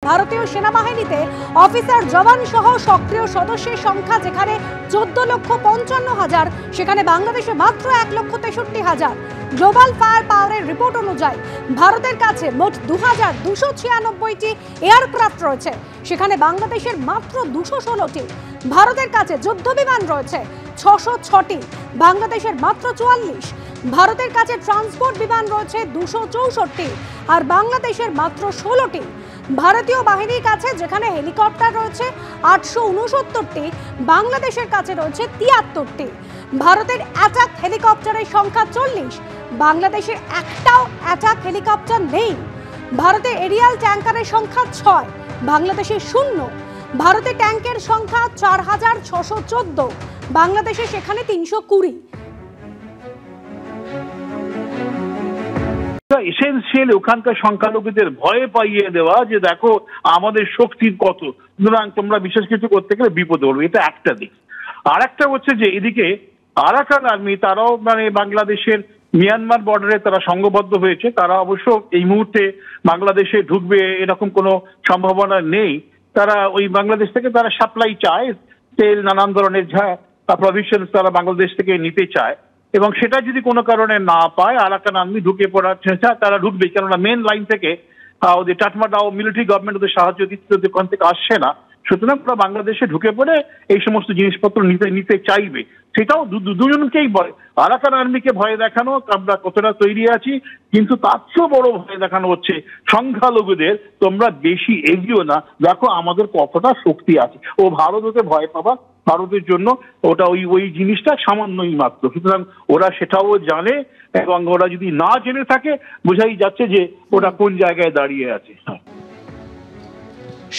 ভারতীয় সেনাবাহিনীতে অফিসার জওয়ান সহ সক্রিয় সদস্যের সংখ্যা যেখানে 14,55,000, সেখানে বাংলাদেশে মাত্র 1,63,000। গ্লোবাল ফায়ার পাওয়ারের রিপোর্ট অনুযায়ী ভারতের কাছে মোট 2,296টি এয়ারক্রাফট রয়েছে, সেখানে বাংলাদেশের মাত্র 216টি। ভারতের কাছে যুদ্ধ বিমান রয়েছে 606টি, বাংলাদেশের মাত্র 44। ভারতের কাছে ট্রান্সপোর্ট বিমান রয়েছে 264টি, আর বাংলাদেশের মাত্র 16টি। ভারতীয় বাহিনীর কাছে যেখানে হেলিকপ্টার রয়েছে 869টি, বাংলাদেশের কাছে রয়েছে 73টি। ভারতের অ্যাটাক হেলিকপ্টারের সংখ্যা 40, বাংলাদেশের একটাও অ্যাটাক হেলিকপ্টার নেই। ভারতের এরিয়াল ট্যাঙ্কারের সংখ্যা 6, বাংলাদেশে 0। ভারতের ট্যাঙ্কের সংখ্যা 4,614, বাংলাদেশে সেখানে 320। এসেনশিয়াল ওখানকার সংখ্যালঘুদের ভয়ে পাইয়ে দেওয়া যে দেখো আমাদের শক্তির কত, সুতরাং তোমরা বিশেষ কিছু করতে গেলে বিপদে পড়বে, এটা একটা দিক। আর একটা হচ্ছে যে এদিকে আরাকান আর্মি তারাও বাংলাদেশের মিয়ানমার বর্ডারে তারা সংঘবদ্ধ হয়েছে। তারা অবশ্য এই মুহূর্তে বাংলাদেশে ঢুকবে এরকম কোনো সম্ভাবনা নেই। তারা ওই বাংলাদেশ থেকে তারা সাপ্লাই চায়, তেল নানান ধরনের প্রভিশনস তারা বাংলাদেশ থেকে নিতে চায়, এবং সেটা যদি কোনো কারণে না পায় আরাকান আর্মি ঢুকে পড়ার চেষ্টা তারা ঢুকবে, কেননা মেন লাইন থেকে ওদের টাটমাটাও মিলিটারি গভর্নমেন্ট ওদের সাহায্য দিচ্ছে, ওখান থেকে আসছে না। সুতরাং ওরা বাংলাদেশে ঢুকে পড়ে এই সমস্ত জিনিসপত্র নিতে চাইবে। সেটাও দুজনকেই ভয়, আরাকান আর্মিকে ভয় দেখানো আমরা কতটা তৈরি আছি, কিন্তু তার চেয়েও বড় ভয় দেখানো হচ্ছে সংখ্যালঘুদের, তোমরা বেশি এগিয়েও না, দেখো আমাদের কতটা শক্তি আছে। ও ভারত ওকে ভয় পাবা, ভারতের জন্য ওটা ওই জিনিসটা সামান্যই মাত্র। সুতরাং ওরা সেটাও জানে, এবং ওরা যদি না জেনে থাকে বোঝাই যাচ্ছে যে ওরা কোন জায়গায় দাঁড়িয়ে আছে।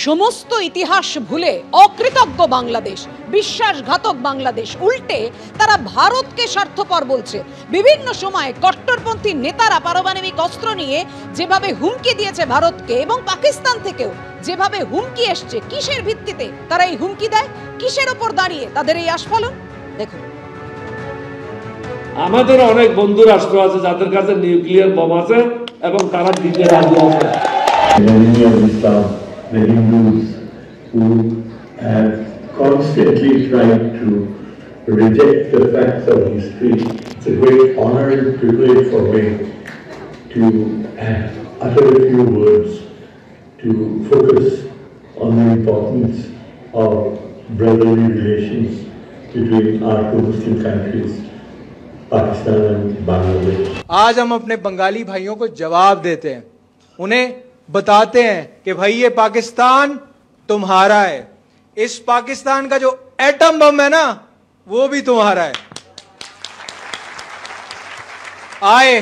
সমস্ত ইতিহাস ভুলে অকৃতজ্ঞ বাংলাদেশ, বিশ্বাসঘাতক বাংলাদেশ, উল্টে তারা ভারতকে স্বার্থপর বলছে। বিভিন্ন সময় কট্টরপন্থী নেতারা পারমাণবিক অস্ত্র নিয়ে যেভাবে হুমকি দিয়েছে ভারতকে, এবং পাকিস্তান থেকেও যেভাবে হুমকি এসছে, কিসের ভিত্তিতে তারা এই হুমকি দেয়, কিসের ওপর দাঁড়িয়ে তাদের এই আস্ফালন দেখুন। আমাদের অনেক বন্ধু রাষ্ট্র আছে যাদের কাছে নিউক্লিয়ার বোম আছে এবং তারা দিতে রাজি আছে। The Hindus who have constantly tried to reject the facts of history. It's a great honor and privilege for me to utter a few words to focus on the importance of brotherly relations between our two Muslim countries, Pakistan and Bangladesh. आज हम अपने बंगाली भाइयों को जवाब देते हैं, उन्हें बताते हैं कि भाई ये पाकिस्तान तुम्हारा है, इस पाकिस्तान का जो एटम बम है ना वो भी तुम्हारा है। आए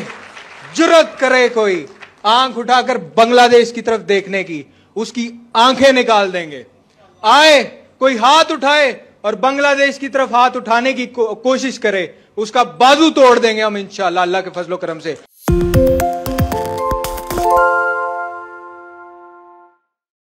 जुर्रत करे कोई आंख उठाकर बांग्लादेश की तरफ देखने की, उसकी आंखें निकाल देंगे। आए कोई हाथ उठाए और बांग्लादेश की तरफ हाथ उठाने की कोशिश करे, उसका बाजू तोड़ देंगे हम इंशाअल्लाह अल्लाह के फजलो करम से।